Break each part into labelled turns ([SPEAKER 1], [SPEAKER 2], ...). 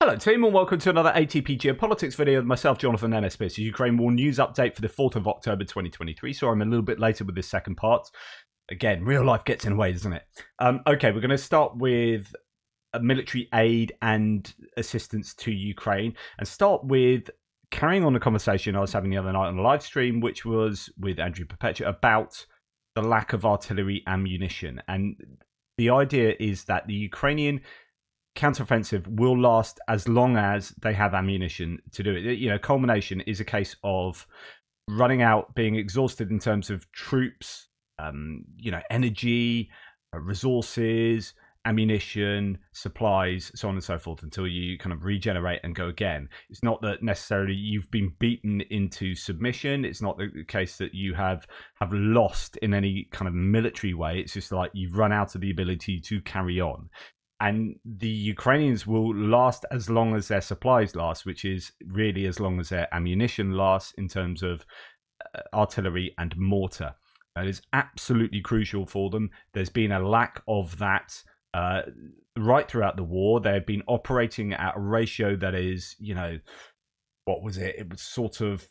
[SPEAKER 1] Hello team and welcome to another ATP Geopolitics video with myself, Jonathan Ennis. It's a Ukraine War news update for the 4th of October 2023, so I'm a little bit later with this second part. Again, real life gets in the way, doesn't it? Okay, we're going to start with military aid and assistance to Ukraine and start with carrying on the conversation I was having the other night on the live stream, which was with Andrew Perpetua about the lack of artillery ammunition. And the idea is that the Ukrainian counteroffensive will last as long as they have ammunition to do it. You know, culmination is a case of running out, being exhausted in terms of troops, energy, resources, ammunition, supplies, so on and so forth, until you kind of regenerate and go again. It's not that necessarily you've been beaten into submission. It's not the case that you have lost in any kind of military way. It's just like you've run out of the ability to carry on. And the Ukrainians will last as long as their supplies last, which is really as long as their ammunition lasts in terms of artillery and mortar. That is absolutely crucial for them. There's been a lack of that right throughout the war. They've been operating at a ratio that is, what was it? It was sort of,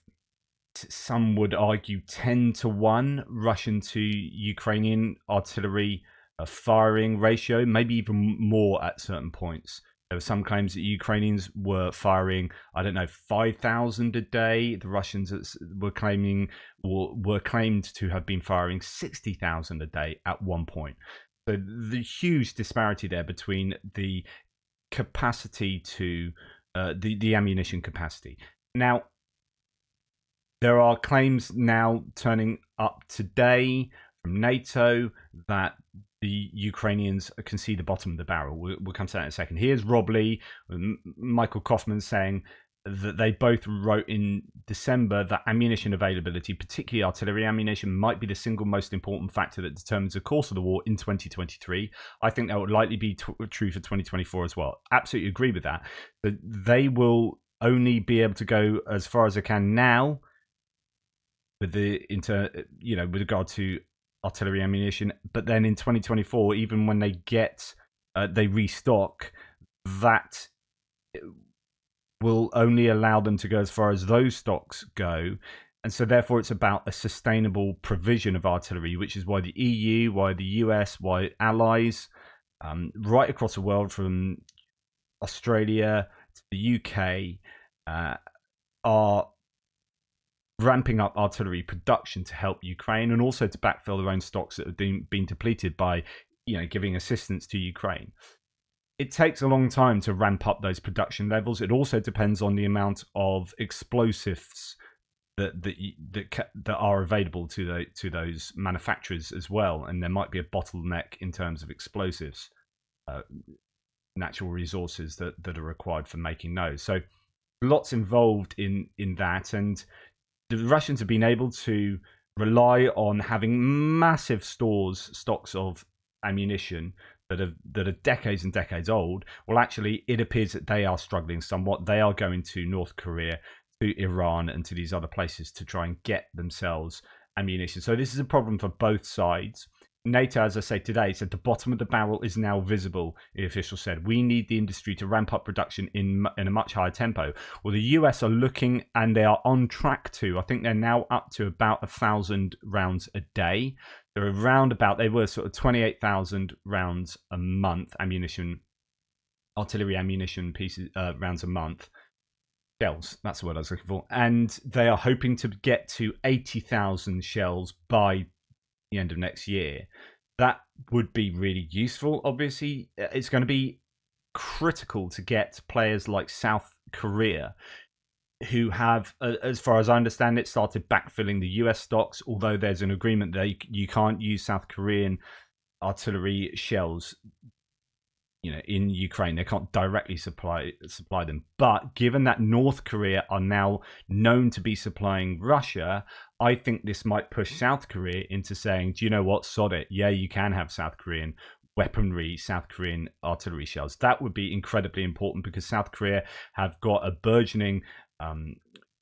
[SPEAKER 1] some would argue, 10-1 Russian to Ukrainian artillery firing ratio, maybe even more at certain points. There were some claims that Ukrainians were firing, 5,000 a day. The Russians were claimed to have been firing 60,000 a day at one point. So the huge disparity there between the capacity to the ammunition capacity. Now, there are claims now turning up today from NATO that the Ukrainians can see the bottom of the barrel. We'll come to that in a second. Here's Rob Lee, Michael Kaufman saying that they both wrote in December that ammunition availability, particularly artillery ammunition, might be the single most important factor that determines the course of the war in 2023. I think that would likely be true for 2024 as well. Absolutely agree with that. But they will only be able to go as far as they can now with with regard to artillery ammunition, but then in 2024, even when they restock, that will only allow them to go as far as those stocks go. And so therefore it's about a sustainable provision of artillery, which is why the EU, why the US, why allies right across the world, from Australia to the UK, are ramping up artillery production to help Ukraine, and also to backfill their own stocks that have been depleted by, giving assistance to Ukraine. It takes a long time to ramp up those production levels. It also depends on the amount of explosives that are available to those manufacturers as well, and there might be a bottleneck in terms of explosives, natural resources that are required for making those. So lots involved in that, and the Russians have been able to rely on having massive stocks of ammunition that are decades and decades old. Well, actually, it appears that they are struggling somewhat. They are going to North Korea, to Iran, and to these other places to try and get themselves ammunition. So this is a problem for both sides. NATO, as I say today, said the bottom of the barrel is now visible. The official said, we need the industry to ramp up production in a much higher tempo. Well, the US are looking, and they are on track to, I think they're now up to about 1,000 rounds a day. They're around about, they were sort of 28,000 rounds a month, artillery ammunition pieces, rounds a month. Shells, that's the word I was looking for. And they are hoping to get to 80,000 shells by the end of next year. That would be really useful. Obviously, it's going to be critical to get players like South Korea, who have, as far as I understand it, started backfilling the US stocks, although there's an agreement that you can't use South Korean artillery shells in Ukraine. They can't directly supply them. But given that North Korea are now known to be supplying Russia, I think this might push South Korea into saying, do you know what, sod it. Yeah, you can have South Korean weaponry, South Korean artillery shells. That would be incredibly important, because South Korea have got a burgeoning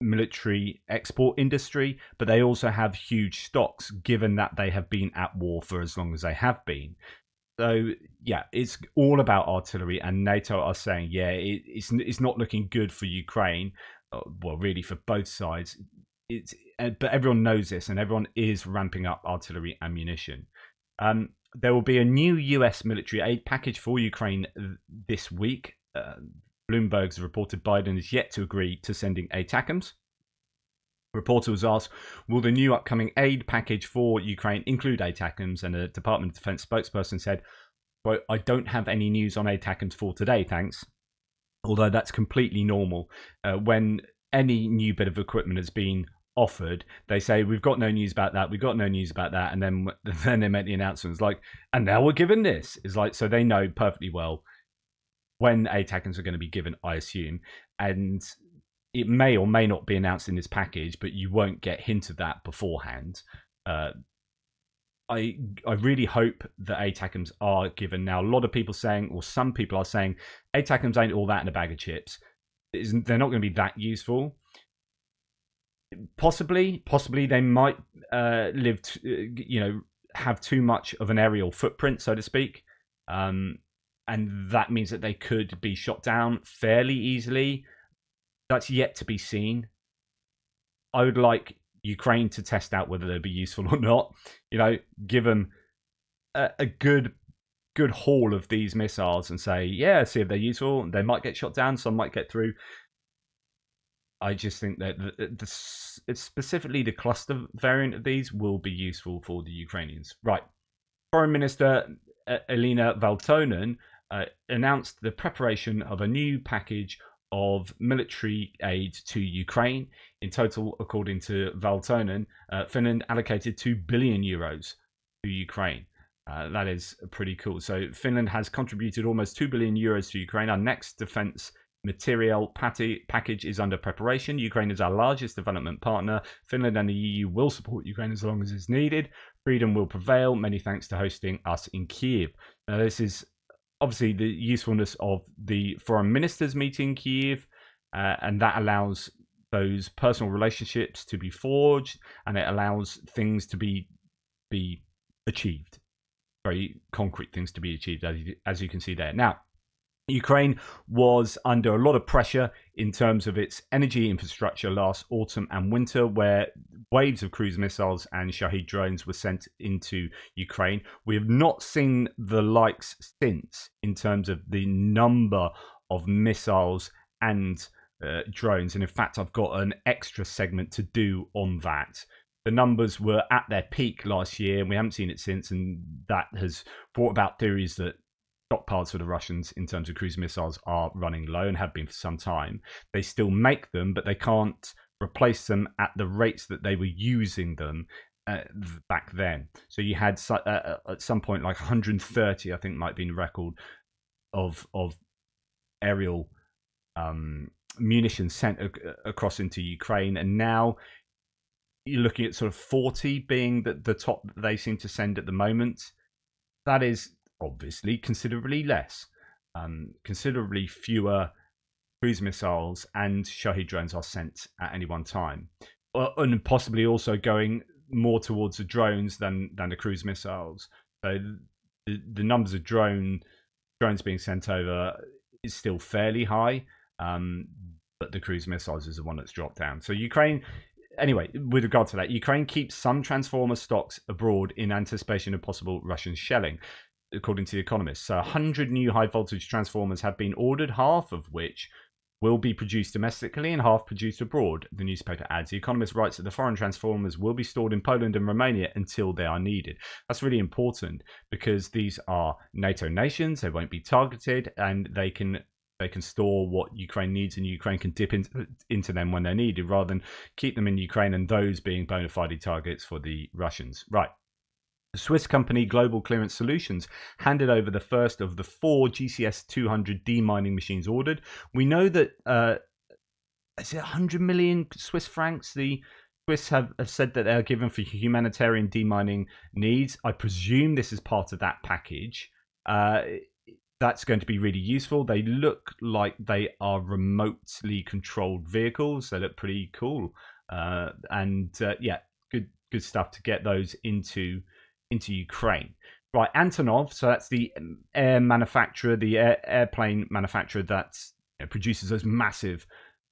[SPEAKER 1] military export industry, but they also have huge stocks, given that they have been at war for as long as they have been. So yeah, it's all about artillery, and NATO are saying, yeah, it's not looking good for Ukraine. Well, really for both sides. It's but everyone knows this, and everyone is ramping up artillery ammunition. There will be a new US military aid package for Ukraine this week. Bloomberg's reported Biden is yet to agree to sending ATACMS. Reporter was asked, will the new upcoming aid package for Ukraine include ATACMS? And a Department of Defense spokesperson said, quote, I don't have any news on ATACMS for today, thanks. Although that's completely normal. When any new bit of equipment has been offered, they say, we've got no news about that, we've got no news about that. And then they make the announcements like, and now we're given this. It's like, so they know perfectly well when ATACMS are going to be given, I assume. And it may or may not be announced in this package, but you won't get hint of that beforehand. I really hope that ATACMS are given. Now, a lot of people saying, or some people are saying, ATACMS ain't all that in a bag of chips. They're not going to be that useful. Possibly they might have too much of an aerial footprint, so to speak. And that means that they could be shot down fairly easily. That's yet to be seen. I would like Ukraine to test out whether they'll be useful or not. Give them a good haul of these missiles and say, yeah, see if they're useful. They might get shot down. Some might get through. I just think that specifically the cluster variant of these will be useful for the Ukrainians. Right. Foreign Minister Elena Valtonen announced the preparation of a new package of military aid to Ukraine. In total, according to Valtonen, Finland allocated 2 billion euros to Ukraine. That is pretty cool. So Finland has contributed almost 2 billion euros to Ukraine. Our next defense material package is under preparation. Ukraine is our largest development partner. Finland and the EU will support Ukraine as long as it's needed. Freedom will prevail. Many thanks to hosting us in Kyiv. Now, this is obviously the usefulness of the foreign ministers meeting Kyiv, and that allows those personal relationships to be forged, and it allows things to be achieved, very concrete things to be achieved, as you can see there. Now, Ukraine was under a lot of pressure in terms of its energy infrastructure last autumn and winter, where waves of cruise missiles and Shahed drones were sent into Ukraine. We have not seen the likes since in terms of the number of missiles and drones. And in fact, I've got an extra segment to do on that. The numbers were at their peak last year, and we haven't seen it since. And that has brought about theories that stockpiles for the Russians in terms of cruise missiles are running low and have been for some time. They still make them, but they can't replace them at the rates that they were using them back then. So you had at some point like 130, I think, might be the record of aerial munitions sent across into Ukraine, and now you're looking at sort of 40 being the top that they seem to send at the moment. That is obviously considerably less. Considerably fewer cruise missiles and Shahed drones are sent at any one time, and possibly also going more towards the drones than the cruise missiles. So the numbers of drones being sent over is still fairly high, but the cruise missiles is the one that's dropped down. So Ukraine, anyway, with regard to that, Ukraine keeps some transformer stocks abroad in anticipation of possible Russian shelling, according to The Economist. So 100 new high-voltage transformers have been ordered, half of which will be produced domestically and half produced abroad, the newspaper adds. The Economist writes that the foreign transformers will be stored in Poland and Romania until they are needed. That's really important because these are NATO nations. They won't be targeted, and they can store what Ukraine needs, and Ukraine can dip into them when they're needed, rather than keep them in Ukraine and those being bona fide targets for the Russians. Right. The Swiss company Global Clearance Solutions handed over the first of the 4 GCS 200 demining machines ordered. We know that is it 100 million Swiss francs the Swiss have said that they are given for humanitarian demining needs. I presume this is part of that package. That's going to be really useful. They look like they are remotely controlled vehicles. They look pretty cool, and yeah, good stuff to get those into Ukraine. Right, Antonov, so that's the air manufacturer, the airplane manufacturer that produces those massive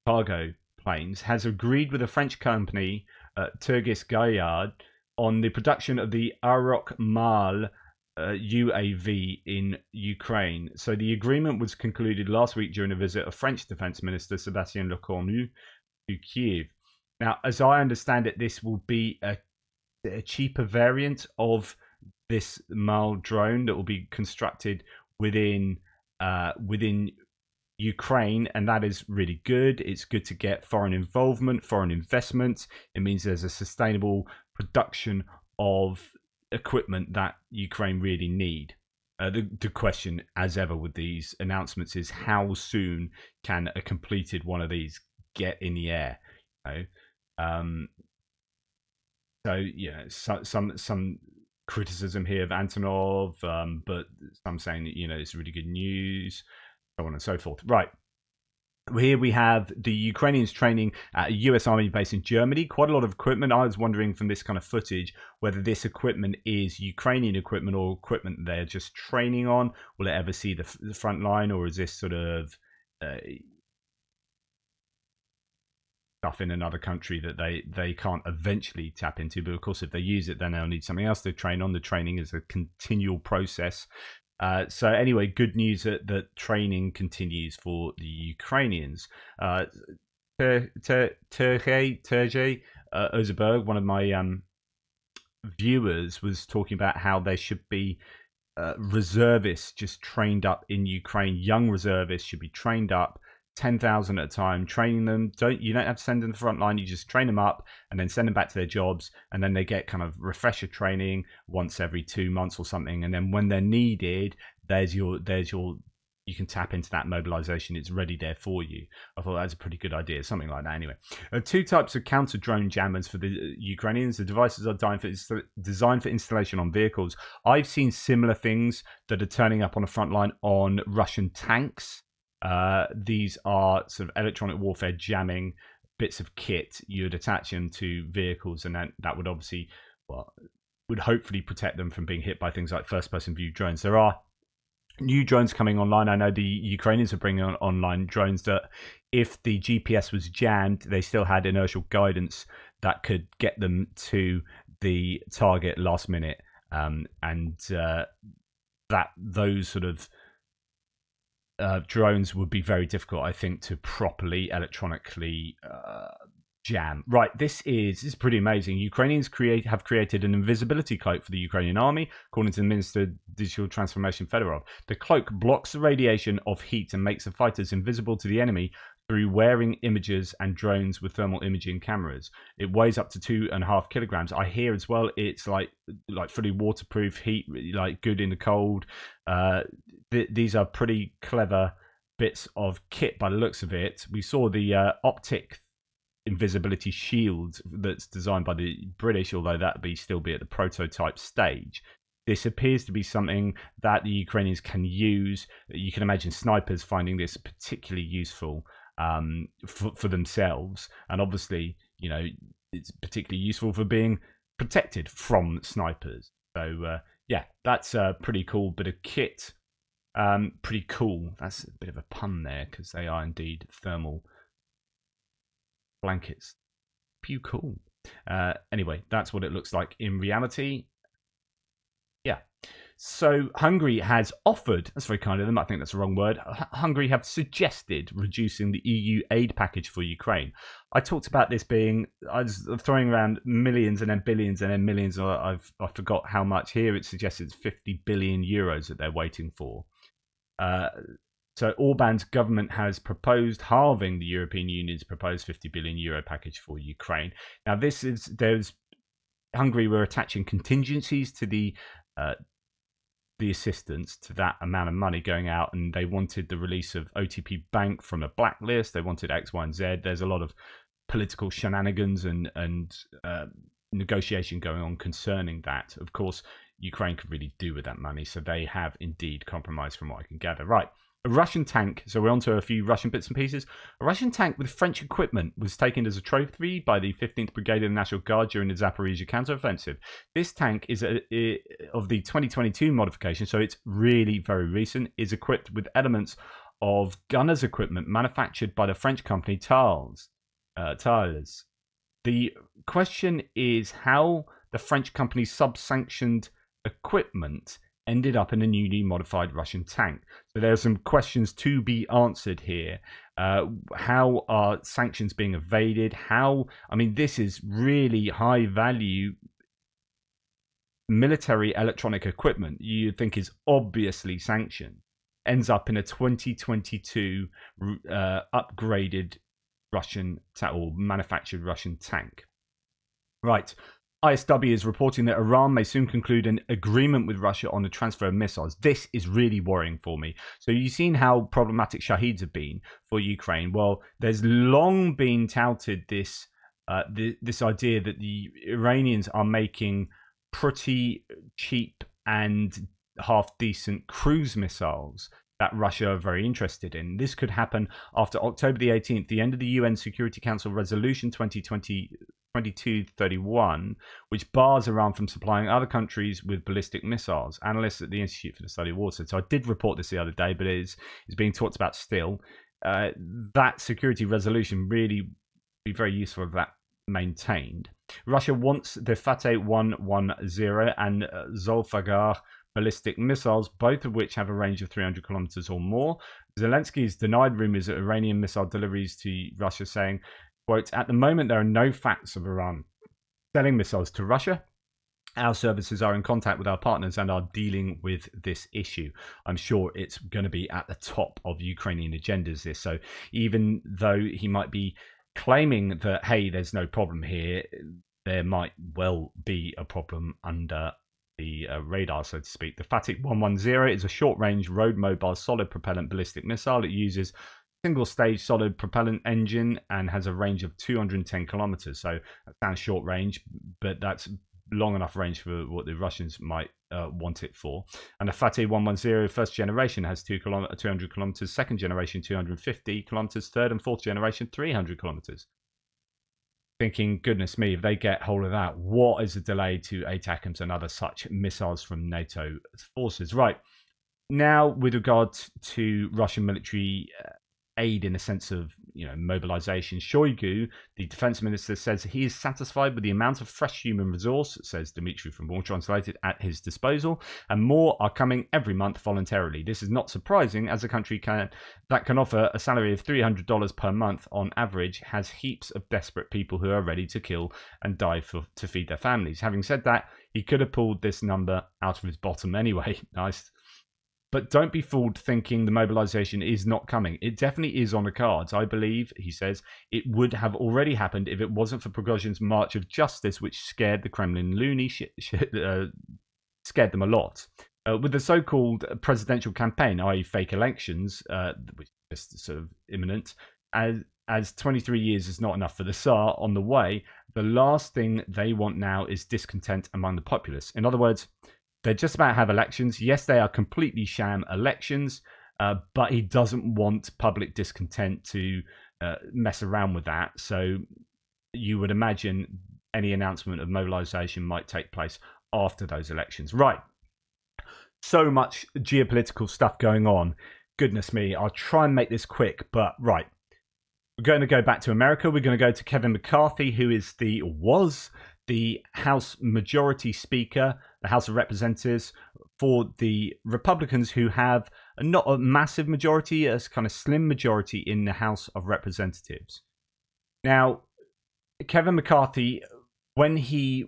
[SPEAKER 1] cargo planes, has agreed with a French company, Turgis Gaillard, on the production of the Arok Mal UAV in Ukraine. So the agreement was concluded last week during a visit of French Defense Minister Sébastien Lecornu to Kiev. Now, as I understand it, this will be a cheaper variant of this Mal drone that will be constructed within Ukraine, and that is really good. It's good to get foreign involvement, foreign investment. It means there's a sustainable production of equipment that Ukraine really need. The question, as ever with these announcements, is how soon can a completed one of these get in the air? You know? So yeah, some criticism here of Antonov, but some saying that it's really good news, so on and so forth. Right. Here we have the Ukrainians training at a US Army base in Germany. Quite a lot of equipment. I was wondering from this kind of footage whether this equipment is Ukrainian equipment or equipment they're just training on. Will it ever see the front line, or is this sort of stuff in another country that they can't eventually tap into? But of course, if they use it, then they'll need something else to train on. The training is a continual process. So anyway, good news that training continues for the Ukrainians. Terje Ozerberg, one of my viewers, was talking about how there should be reservists just trained up in Ukraine. Young reservists should be trained up, 10,000 at a time, training them. You don't have to send them to the front line. You just train them up and then send them back to their jobs, and then they get kind of refresher training once every 2 months or something. And then when they're needed, there's your you can tap into that mobilization. It's ready there for you. I thought that's a pretty good idea, something like that. Anyway, two types of counter drone jammers for the Ukrainians. The devices are designed for installation on vehicles. I've seen similar things that are turning up on the front line on Russian tanks. These are sort of electronic warfare jamming bits of kit. You'd attach them to vehicles, and that would obviously, would hopefully protect them from being hit by things like first-person view drones. There are new drones coming online. I know the Ukrainians are bringing online drones that, if the GPS was jammed, they still had inertial guidance that could get them to the target last minute, and that those sort of drones would be very difficult, I think, to properly electronically jam. Right, this is pretty amazing. Ukrainians have created an invisibility cloak for the Ukrainian army, according to the Minister of Digital Transformation Fedorov. The cloak blocks the radiation of heat and makes the fighters invisible to the enemy through wearing images and drones with thermal imaging cameras. It weighs up to 2.5 kilograms. I hear as well it's like fully waterproof, heat, like good in the cold. These are pretty clever bits of kit by the looks of it. We saw the optic invisibility shield that's designed by the British, although that still be at the prototype stage. This appears to be something that the Ukrainians can use. You can imagine snipers finding this particularly useful for themselves, and obviously, it's particularly useful for being protected from snipers. So yeah, that's a pretty cool bit of kit. Pretty cool. That's a bit of a pun there, because they are indeed thermal blankets. Pew, cool. Anyway, that's what it looks like in reality. Yeah. So Hungary has offered, that's very kind of them, I think that's the wrong word. Hungary have suggested reducing the EU aid package for Ukraine. I talked about this I was throwing around millions and then billions and then millions. I forgot how much. Here it suggests it's 50 billion euros that they're waiting for. So Orban's government has proposed halving the European Union's proposed 50 billion euro package for Ukraine. Now Hungary were attaching contingencies to the assistance, to that amount of money going out, and they wanted the release of OTP Bank from a blacklist. They wanted X, Y, and Z. There's a lot of political shenanigans and negotiation going on concerning that. Of course, Ukraine could really do with that money, so they have indeed compromised, from what I can gather. Right. A Russian tank, so we're on to a few Russian bits and pieces. A Russian tank with French equipment was taken as a trophy by the 15th Brigade of the National Guard during the Zaporizhia counteroffensive. This tank is of the 2022 modification, so it's really very recent, is equipped with elements of gunner's equipment manufactured by the French company Thales. The question is how the French company's sub-sanctioned equipment ended up in a newly modified Russian tank. So there are some questions to be answered here. How are sanctions being evaded? This is really high value military electronic equipment you'd think is obviously sanctioned. Ends up in a 2022 upgraded Russian or manufactured Russian tank. Right. ISW is reporting that Iran may soon conclude an agreement with Russia on the transfer of missiles. This is really worrying for me. So you've seen how problematic Shaheeds have been for Ukraine. Well, there's long been touted this idea that the Iranians are making pretty cheap and half-decent cruise missiles that Russia are very interested in. This could happen after October the 18th, the end of the UN Security Council Resolution 2231, which bars Iran from supplying other countries with ballistic missiles. Analysts at the Institute for the Study of War said. So I did report this the other day, but it is being talked about still. That security resolution really be very useful if that maintained. Russia wants the Fateh 110 and Zolfagar ballistic missiles, both of which have a range of 300 kilometers or more. Zelensky has denied rumors of Iranian missile deliveries to Russia, saying, quote, "At the moment, there are no facts of Iran selling missiles to Russia. Our services are in contact with our partners and are dealing with this issue." I'm sure it's going to be at the top of Ukrainian agendas, this. So even though he might be claiming that, hey, there's no problem here, there might well be a problem under the radar, so to speak. The Fateh 110 is a short-range, road-mobile, solid propellant ballistic missile. It uses single-stage solid propellant engine and has a range of 210 kilometers. So that sounds short range, but that's long enough range for what the Russians might want it for. And the Fateh 110 first generation has 200 kilometers, second generation 250 kilometers, third and fourth generation 300 kilometers. Thinking, goodness me, if they get hold of that, what is the delay to ATACMS and other such missiles from NATO forces? Right. Now, with regard to Russian military aid in the sense of, mobilization, Shoigu, the defense minister, says he is satisfied with the amount of fresh human resource, says Dmitry from War Translated, at his disposal, and more are coming every month voluntarily. This is not surprising, as a country that can offer a salary of $300 per month on average has heaps of desperate people who are ready to kill and die to feed their families. Having said that, he could have pulled this number out of his bottom anyway. Nice. But don't be fooled thinking the mobilization is not coming. It definitely is on the cards. I believe, he says, it would have already happened if it wasn't for Prigozhin's March of Justice, which scared the Kremlin loony scared them a lot. With the so-called presidential campaign, i.e. fake elections, which is sort of imminent, as 23 years is not enough for the Tsar on the way, the last thing they want now is discontent among the populace. In other words, they're just about to have elections. Yes, they are completely sham elections, but he doesn't want public discontent to mess around with that. So you would imagine any announcement of mobilization might take place after those elections. Right. So much geopolitical stuff going on. Goodness me. I'll try and make this quick, but right. We're going to go back to America. We're going to go to Kevin McCarthy, who was the House Majority Speaker, the House of Representatives, for the Republicans, who have not a massive majority, a kind of slim majority in the House of Representatives. Now, Kevin McCarthy, when he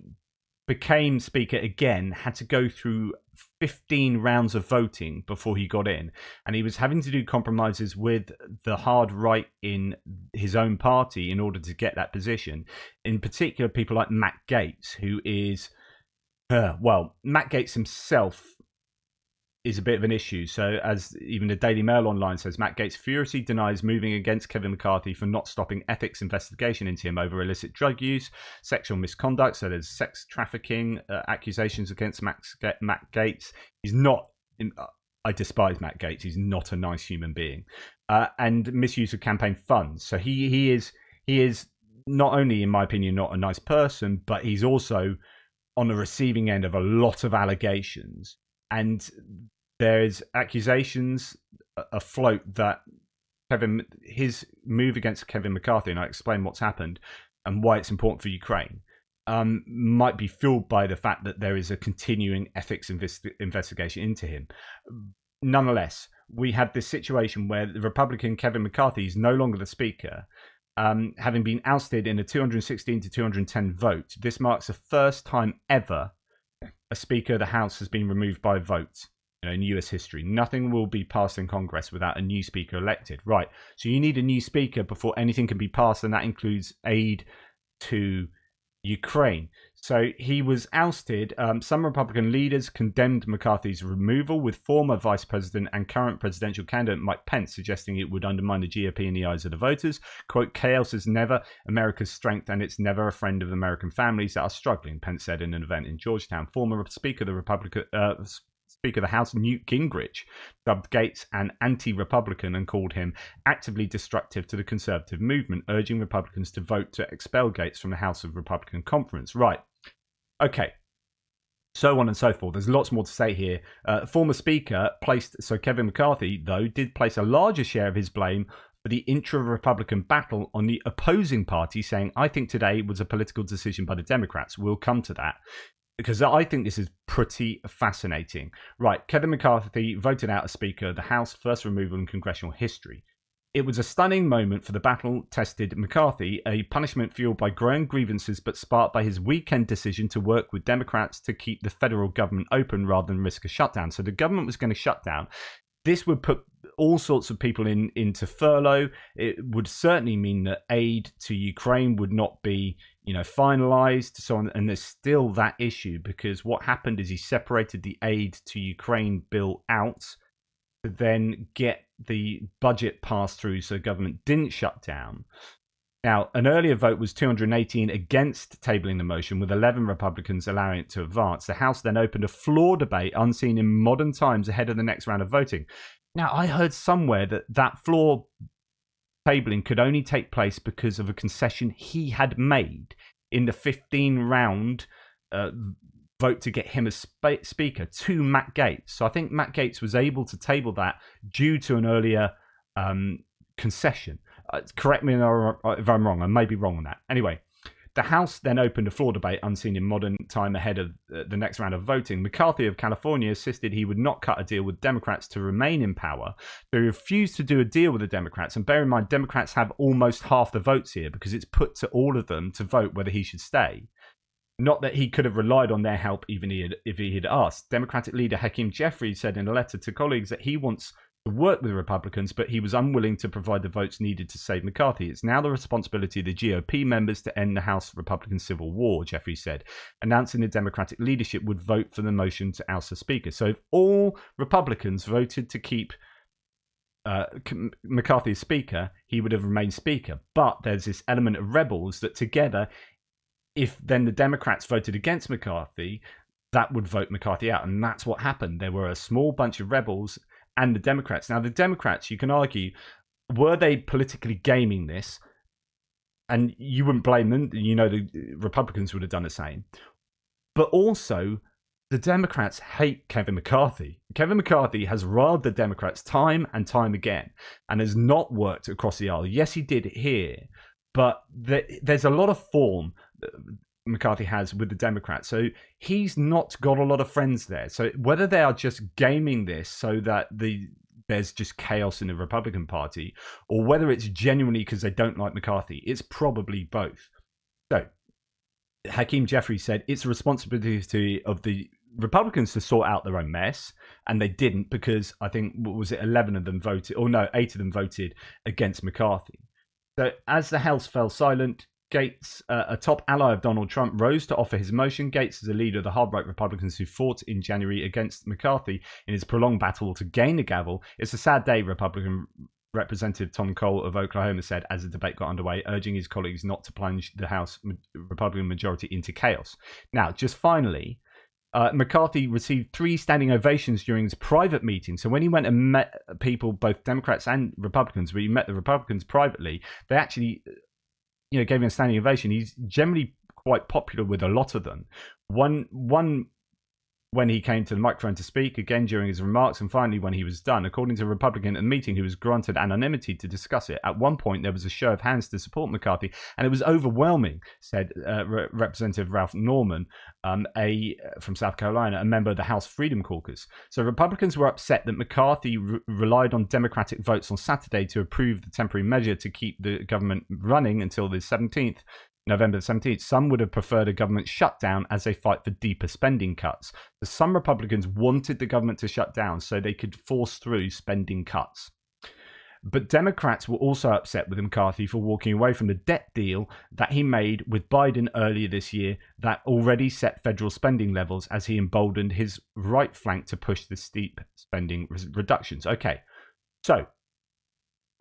[SPEAKER 1] became Speaker again, had to go through 15 rounds of voting before he got in, and he was having to do compromises with the hard right in his own party in order to get that position. In particular, people like Matt Gaetz, who is Matt Gaetz himself is a bit of an issue. So, as even the Daily Mail online says, Matt Gaetz furiously denies moving against Kevin McCarthy for not stopping ethics investigation into him over illicit drug use, sexual misconduct. So there's sex trafficking accusations against Matt Gaetz. He's not I despise Matt Gaetz. He's not a nice human being, and misuse of campaign funds. So he is not only, in my opinion, not a nice person, but he's also on the receiving end of a lot of allegations. And there's accusations afloat that his move against Kevin McCarthy, and I explain what's happened and why it's important for Ukraine, might be fueled by the fact that there is a continuing ethics investigation into him. Nonetheless, we have this situation where the Republican Kevin McCarthy is no longer the speaker, having been ousted in a 216 to 210 vote. This marks the first time ever a Speaker of the House has been removed by a vote. In US history, nothing will be passed in Congress without a new speaker elected. Right, so you need a new speaker before anything can be passed, and that includes aid to Ukraine. So he was ousted. Some Republican leaders condemned McCarthy's removal, with former Vice President and current presidential candidate Mike Pence suggesting it would undermine the GOP in the eyes of the voters. Quote, "Chaos is never America's strength, and it's never a friend of American families that are struggling," Pence said in an event in Georgetown. Former Speaker of the Speaker of the House, Newt Gingrich, dubbed Gaetz an anti-Republican and called him actively destructive to the conservative movement, urging Republicans to vote to expel Gaetz from the House of Republican Conference. Right. Okay. So on and so forth. There's lots more to say here. Former Speaker Kevin McCarthy, though, did place a larger share of his blame for the intra-Republican battle on the opposing party, saying, "I think today was a political decision by the Democrats." We'll come to that, because I think this is pretty fascinating. Right, Kevin McCarthy voted out as Speaker of the House, first removal in congressional history. It was a stunning moment for the battle-tested McCarthy, a punishment fueled by growing grievances but sparked by his weekend decision to work with Democrats to keep the federal government open rather than risk a shutdown. So the government was going to shut down. This would put all sorts of people into furlough. It would certainly mean that aid to Ukraine would not be, finalized. So on, and there's still that issue, because what happened is he separated the aid to Ukraine bill out to then get the budget passed through, so the government didn't shut down. Now, an earlier vote was 218 against tabling the motion, with 11 Republicans allowing it to advance. The House then opened a floor debate unseen in modern times ahead of the next round of voting. Now, I heard somewhere that floor tabling could only take place because of a concession he had made in the 15-round vote to get him as speaker to Matt Gaetz. So I think Matt Gaetz was able to table that due to an earlier concession. Correct me if I'm wrong. I may be wrong on that. Anyway, the House then opened a floor debate unseen in modern time ahead of the next round of voting. McCarthy of California insisted he would not cut a deal with Democrats to remain in power. They refused to do a deal with the Democrats. And bear in mind, Democrats have almost half the votes here, because it's put to all of them to vote whether he should stay. Not that he could have relied on their help even if he had asked. Democratic leader Hakeem Jeffries said in a letter to colleagues that he wants to work with Republicans, but he was unwilling to provide the votes needed to save McCarthy. It's now the responsibility of the GOP members to end the House Republican civil war, Jeffries said, announcing the Democratic leadership would vote for the motion to oust the Speaker. So if all Republicans voted to keep McCarthy as Speaker, he would have remained Speaker. But there's this element of rebels that together, if then the Democrats voted against McCarthy, that would vote McCarthy out. And that's what happened. There were a small bunch of rebels and the Democrats. Now, the Democrats, you can argue, were they politically gaming this? And you wouldn't blame them. The Republicans would have done the same. But also, the Democrats hate Kevin McCarthy. Kevin McCarthy has riled the Democrats time and time again and has not worked across the aisle. Yes, he did here, but there's a lot of form that McCarthy has with the Democrats. So he's not got a lot of friends there. So whether they are just gaming this so that there's just chaos in the Republican Party, or whether it's genuinely because they don't like McCarthy, it's probably both. So Hakeem Jeffries said it's a responsibility of the Republicans to sort out their own mess, and they didn't, because I think, what was it, 11 of them voted, or no, 8 of them voted against McCarthy. So as the House fell silent, Gaetz, a top ally of Donald Trump, rose to offer his motion. Gaetz is a leader of the hard-right Republicans who fought in January against McCarthy in his prolonged battle to gain the gavel. It's a sad day, Republican Representative Tom Cole of Oklahoma said as the debate got underway, urging his colleagues not to plunge the House Republican majority into chaos. Now, just finally, McCarthy received 3 standing ovations during his private meeting. So when he went and met people, both Democrats and Republicans, but he met the Republicans privately, they actually, gave him a standing ovation. He's generally quite popular with a lot of them. One when he came to the microphone to speak, again during his remarks, and finally when he was done. According to a Republican at the meeting who was granted anonymity to discuss it, at one point there was a show of hands to support McCarthy, and it was overwhelming, said Representative Ralph Norman, from South Carolina, a member of the House Freedom Caucus. So Republicans were upset that McCarthy relied on Democratic votes on Saturday to approve the temporary measure to keep the government running until the 17th. November the 17th, some would have preferred a government shutdown as they fight for deeper spending cuts. Some Republicans wanted the government to shut down so they could force through spending cuts. But Democrats were also upset with McCarthy for walking away from the debt deal that he made with Biden earlier this year that already set federal spending levels as he emboldened his right flank to push the steep spending reductions. Okay, so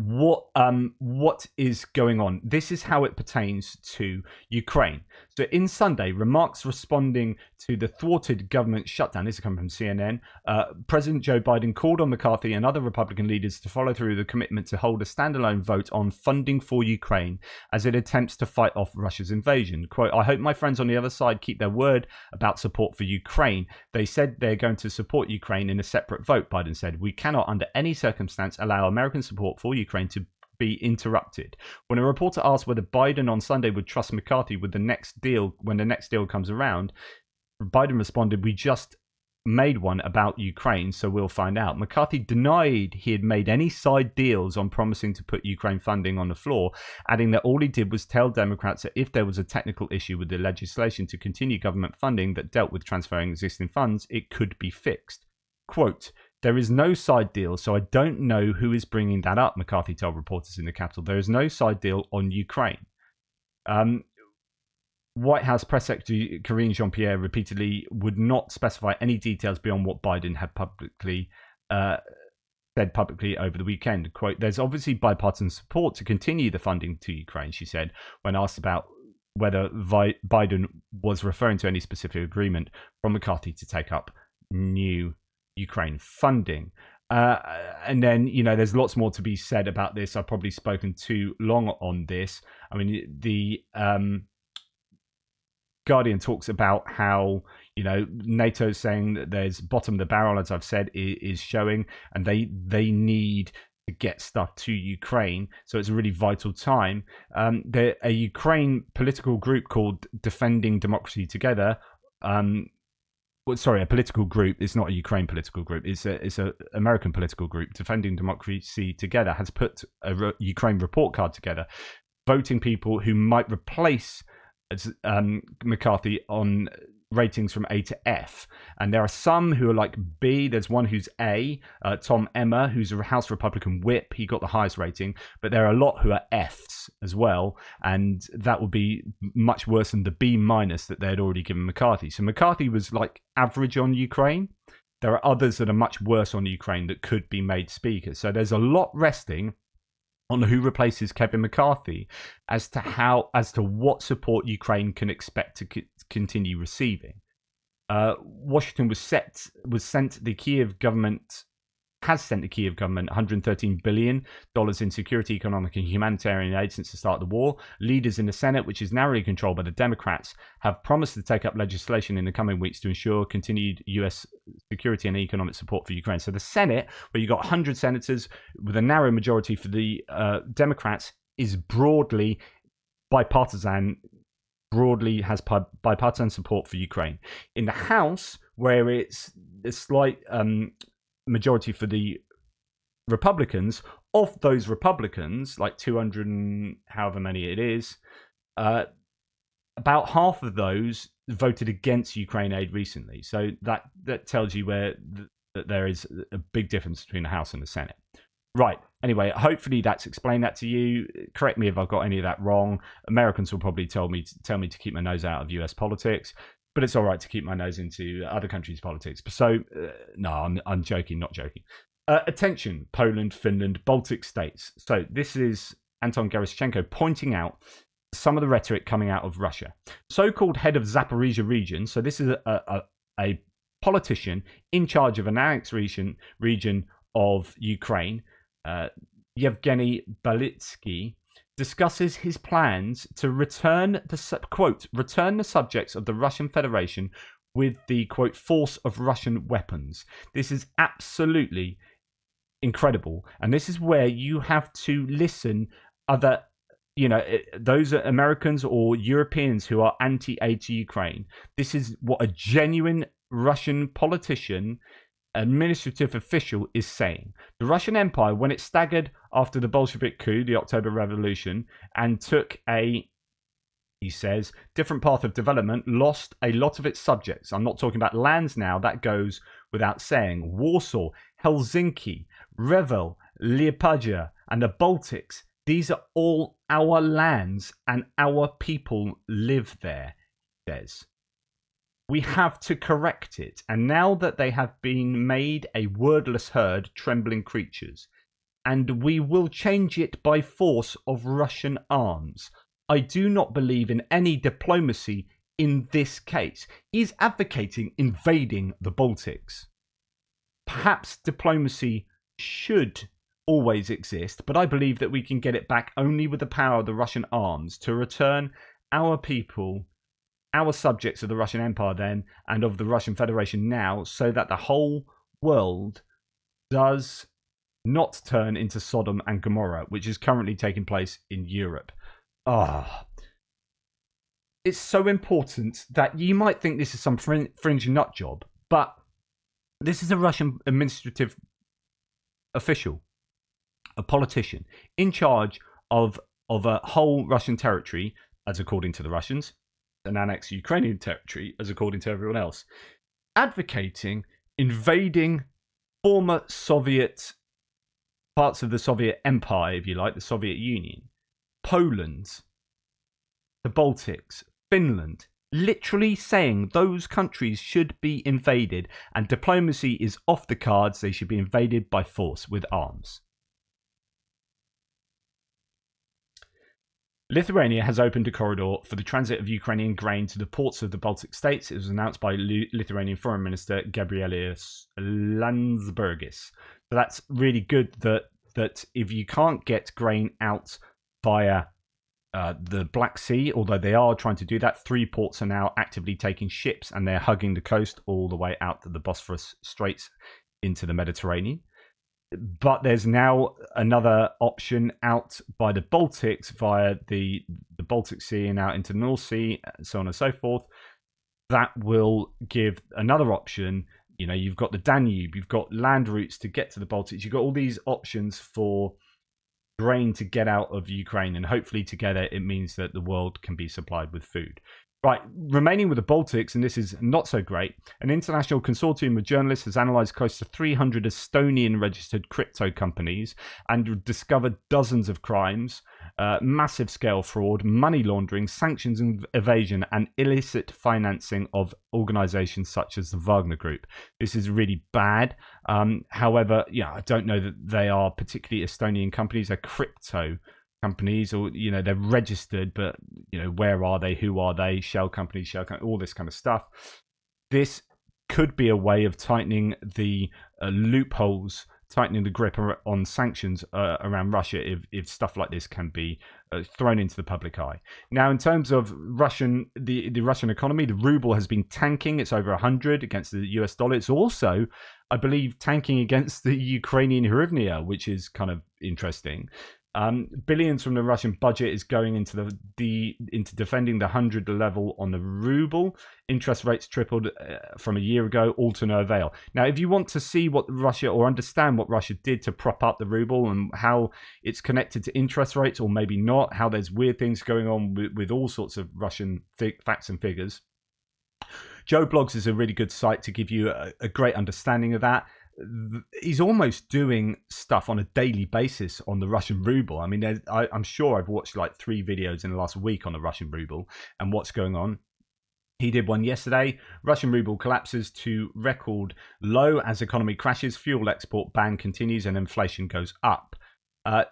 [SPEAKER 1] what is going on? This is how it pertains to Ukraine. So in Sunday, remarks responding to the thwarted government shutdown, this is coming from CNN, President Joe Biden called on McCarthy and other Republican leaders to follow through the commitment to hold a standalone vote on funding for Ukraine as it attempts to fight off Russia's invasion. Quote, I hope my friends on the other side keep their word about support for Ukraine. They said they're going to support Ukraine in a separate vote, Biden said. We cannot under any circumstance allow American support for Ukraine to be interrupted. When a reporter asked whether Biden on Sunday would trust McCarthy with the next deal when the next deal comes around, Biden responded, we just made one about Ukraine, so we'll find out. McCarthy denied he had made any side deals on promising to put Ukraine funding on the floor, adding that all he did was tell Democrats that if there was a technical issue with the legislation to continue government funding that dealt with transferring existing funds, it could be fixed. Quote, there is no side deal, so I don't know who is bringing that up, McCarthy told reporters in the Capitol. There is no side deal on Ukraine. White House Press Secretary Karine Jean-Pierre repeatedly would not specify any details beyond what Biden had said publicly over the weekend. Quote, there's obviously bipartisan support to continue the funding to Ukraine, she said, when asked about whether Biden was referring to any specific agreement from McCarthy to take up new Ukraine funding. And then, there's lots more to be said about this. I've probably spoken too long on this. I mean, the Guardian talks about how, NATO's saying that there's bottom of the barrel, as I've said, is showing, and they need to get stuff to Ukraine. So it's a really vital time. A Ukraine political group called Defending Democracy Together, a political group. It's not a Ukraine political group. It's a American political group. Defending Democracy Together has put a Ukraine report card together, voting people who might replace McCarthy on ratings from A to F. And there are some who are like B. There's one who's A, Tom Emmer, who's a House Republican whip. He got the highest rating. But there are a lot who are Fs as well. And that would be much worse than the B minus that they had already given McCarthy. So McCarthy was like average on Ukraine. There are others that are much worse on Ukraine that could be made speakers. So there's a lot resting on who replaces Kevin McCarthy as to what support Ukraine can expect to continue receiving. Washington has sent the Kiev government $113 billion in security, economic, and humanitarian aid since the start of the war. Leaders in the Senate, which is narrowly controlled by the Democrats, have promised to take up legislation in the coming weeks to ensure continued U.S. security and economic support for Ukraine. So the Senate, where you've got 100 senators with a narrow majority for the Democrats, is broadly bipartisan. Broadly has bipartisan support for Ukraine. In the House, where it's a slight majority for the Republicans, of those Republicans, like 200 and however many it is, about half of those voted against Ukraine aid recently. So that tells you where that there is a big difference between the House and the Senate. Right. Anyway, hopefully that's explained that to you. Correct me if I've got any of that wrong. Americans will probably tell me to keep my nose out of US politics, but it's all right to keep my nose into other countries' politics. So, no, I'm joking, not joking. Attention, Poland, Finland, Baltic states. So this is Anton Geraschenko pointing out some of the rhetoric coming out of Russia. So-called head of Zaporizhia region. So this is a politician in charge of an annexed region of Ukraine, Yevgeny Balitsky, discusses his plans to return the subjects of the Russian Federation with the quote force of Russian weapons. This is absolutely incredible, and this is where you have to listen other those Americans or Europeans who are anti-aid to Ukraine. This is what a genuine Russian politician, administrative official is saying. The Russian Empire, when it staggered after the Bolshevik coup, the October Revolution, and took he says, different path of development, lost a lot of its subjects. I'm not talking about lands now, that goes without saying. Warsaw, Helsinki, Revel, Liepaja, and the Baltics, these are all our lands and our people live there, he says. We have to correct it, and now that they have been made a wordless herd, trembling creatures, and we will change it by force of Russian arms. I do not believe in any diplomacy in this case. He is advocating invading the Baltics. Perhaps diplomacy should always exist, but I believe that we can get it back only with the power of the Russian arms to return our people, our subjects of the Russian Empire then, and of the Russian Federation now, so that the whole world does not turn into Sodom and Gomorrah, which is currently taking place in Europe. It's so important that you might think this is some fringe nut job, but this is a Russian administrative official, a politician, in charge of a whole Russian territory, as according to the Russians, an annexed Ukrainian territory, as according to everyone else, advocating invading former Soviet parts of the Soviet Empire, if you like, the Soviet Union, Poland, the Baltics, Finland, literally saying those countries should be invaded and diplomacy is off the cards. They should be invaded by force with arms. Lithuania has opened a corridor for the transit of Ukrainian grain to the ports of the Baltic states. It was announced by Lithuanian Foreign Minister Gabrielius Landsbergis. So that's really good that if you can't get grain out via the Black Sea, although they are trying to do that, 3 ports are now actively taking ships and they're hugging the coast all the way out to the Bosphorus Straits into the Mediterranean. But there's now another option out by the Baltics via the Baltic Sea and out into the North Sea, so on and so forth. That will give another option. You know, you've got the Danube, you've got land routes to get to the Baltics, you've got all these options for grain to get out of Ukraine, and hopefully together it means that the world can be supplied with food. Right, remaining with the Baltics, and this is not so great, an international consortium of journalists has analysed close to 300 Estonian-registered crypto companies and discovered dozens of crimes, massive scale fraud, money laundering, sanctions and evasion, and illicit financing of organisations such as the Wagner Group. This is really bad. However, I don't know that they are particularly Estonian companies. They're crypto companies, or they're registered, but where are they, who are they, shell companies, all this kind of stuff. This could be a way of tightening the loopholes, tightening the grip on sanctions around Russia if stuff like this can be thrown into the public eye. Now, in terms of the Russian economy, the ruble has been tanking. It's over 100 against the US dollar. It's also, I believe, tanking against the Ukrainian hryvnia, which is kind of interesting. Billions from the Russian budget is going into into defending the 100 level on the ruble. Interest rates tripled from a year ago, all to no avail. Now, if you want to see what Russia, or understand what Russia did to prop up the ruble and how it's connected to interest rates, or maybe not, how there's weird things going on with all sorts of Russian facts and figures, Geopol is a really good site to give you a great understanding of that. He's almost doing stuff on a daily basis on the Russian ruble. I mean, I'm sure I've watched like 3 videos in the last week on the Russian ruble and what's going on. He did one yesterday. Russian ruble collapses to record low as economy crashes, fuel export ban continues, and inflation goes up.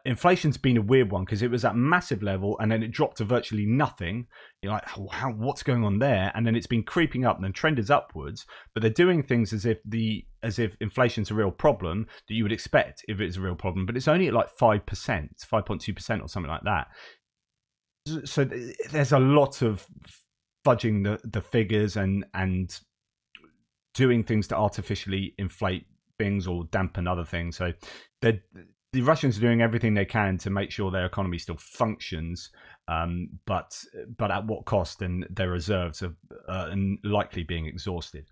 [SPEAKER 1] Inflation's been a weird one because it was at massive level and then it dropped to virtually nothing. You're like, what's going on there? And then it's been creeping up and then trend is upwards. But they're doing things as if inflation's a real problem that you would expect if it's a real problem. But it's only at like 5%, 5.2% or something like that. So there's a lot of fudging the figures and doing things to artificially inflate things or dampen other things. So the Russians are doing everything they can to make sure their economy still functions, but at what cost? And their reserves are likely being exhausted.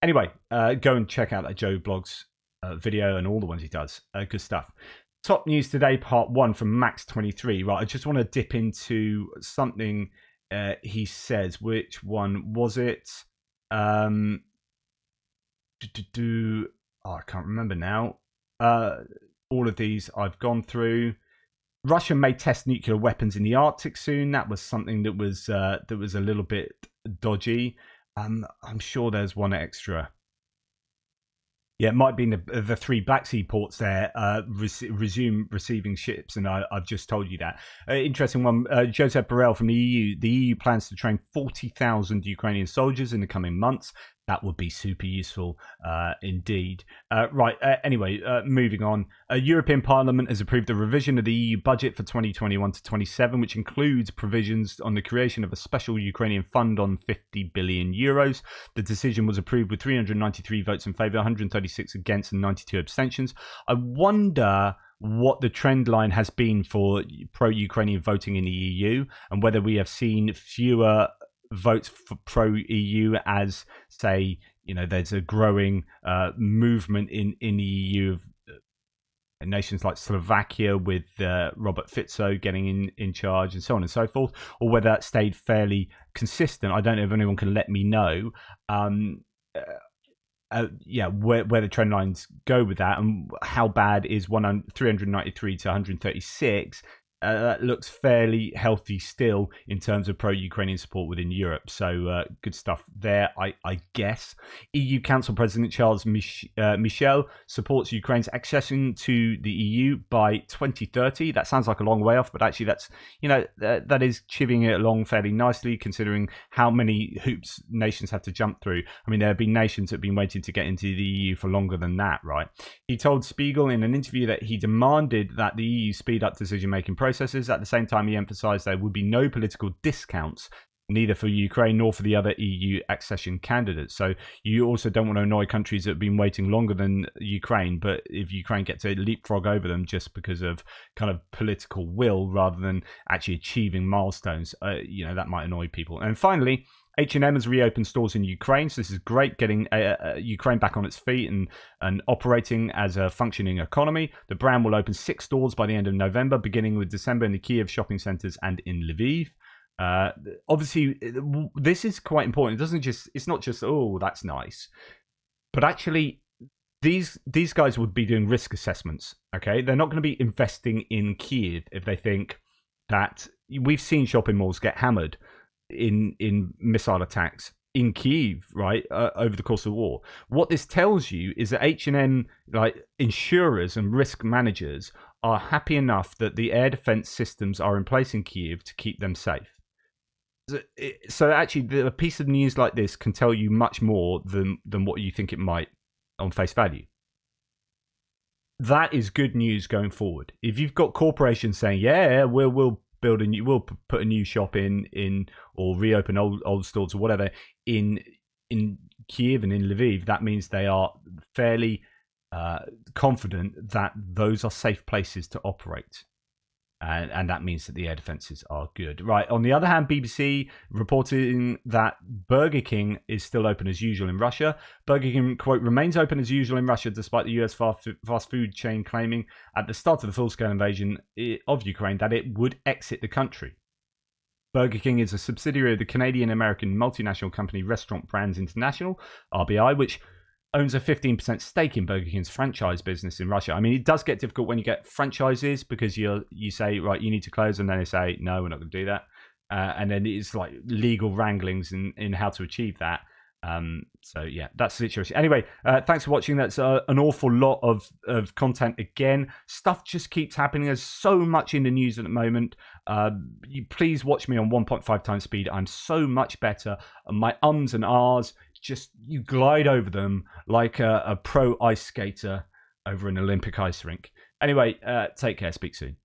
[SPEAKER 1] Anyway, go and check out that Joe Blogs video and all the ones he does. Good stuff. Top news today, part 1 from Max23. Right, I just want to dip into something he says. Which one was it? I can't remember now. All of these I've gone through. Russia may test nuclear weapons in the Arctic soon. That was something that was a little bit dodgy. I'm sure there's one extra. Yeah, it might be the 3 Black Sea ports there resume receiving ships, and I've just told you that. Interesting one. Joseph Borrell from the EU. The EU plans to train 40,000 Ukrainian soldiers in the coming months. That would be super useful indeed. Anyway, moving on. European Parliament has approved the revision of the EU budget for 2021 to 27, which includes provisions on the creation of a special Ukrainian fund on 50 billion euros. The decision was approved with 393 votes in favour, 136 against and 92 abstentions. I wonder what the trend line has been for pro-Ukrainian voting in the EU and whether we have seen fewer votes for pro-EU as, say, there's a growing movement in the EU of nations like Slovakia with Robert Fico getting in charge and so on and so forth, or whether that stayed fairly consistent. I don't know if anyone can let me know where the trend lines go with that, and how bad is 393 to 136. That looks fairly healthy still in terms of pro-Ukrainian support within Europe. So good stuff there, I guess. EU Council President Charles Michel supports Ukraine's accession to the EU by 2030. That sounds like a long way off, but actually that's, that is chivying it along fairly nicely considering how many hoops nations have to jump through. I mean, there have been nations that have been waiting to get into the EU for longer than that, right? He told Spiegel in an interview that he demanded that the EU speed up decision-making processes. At the same time, he emphasised there would be no political discounts, neither for Ukraine nor for the other EU accession candidates. So you also don't want to annoy countries that have been waiting longer than Ukraine, but if Ukraine gets to leapfrog over them just because of kind of political will rather than actually achieving milestones, that might annoy people. And finally, H&M has reopened stores in Ukraine, so this is great, getting Ukraine back on its feet and operating as a functioning economy. The brand will open 6 stores by the end of November, beginning with December in the Kiev shopping centres and in Lviv. Obviously, this is quite important. It's not just, oh, that's nice, but actually these guys would be doing risk assessments. Okay, they're not going to be investing in Kiev if they think that we've seen shopping malls get hammered in missile attacks in Kyiv, right, over the course of the war. What this tells you is that H&M, like insurers and risk managers, are happy enough that the air defense systems are in place in Kyiv to keep them safe. So actually, a piece of news like this can tell you much more than what you think it might on face value. That is good news going forward. If you've got corporations saying, yeah, we'll put a new shop in or reopen old stores or whatever in Kiev and in Lviv, that means they are fairly confident that those are safe places to operate. And that means that the air defences are good. Right, on the other hand, BBC reporting that Burger King is still open as usual in Russia. Burger King, quote, remains open as usual in Russia despite the US fast food chain claiming at the start of the full-scale invasion of Ukraine that it would exit the country. Burger King is a subsidiary of the Canadian-American multinational company Restaurant Brands International, RBI, which owns a 15% stake in Burger King's franchise business in Russia. I mean, it does get difficult when you get franchises because you say, right, you need to close, and then they say, no, we're not going to do that. And then it's like legal wranglings in how to achieve that. So yeah, that's the situation. Anyway, thanks for watching. That's an awful lot of content again. Stuff just keeps happening. There's so much in the news at the moment. You please watch me on 1.5 times speed. I'm so much better. And my ums and ahs, just you glide over them like a pro ice skater over an Olympic ice rink. Anyway, take care. Speak soon.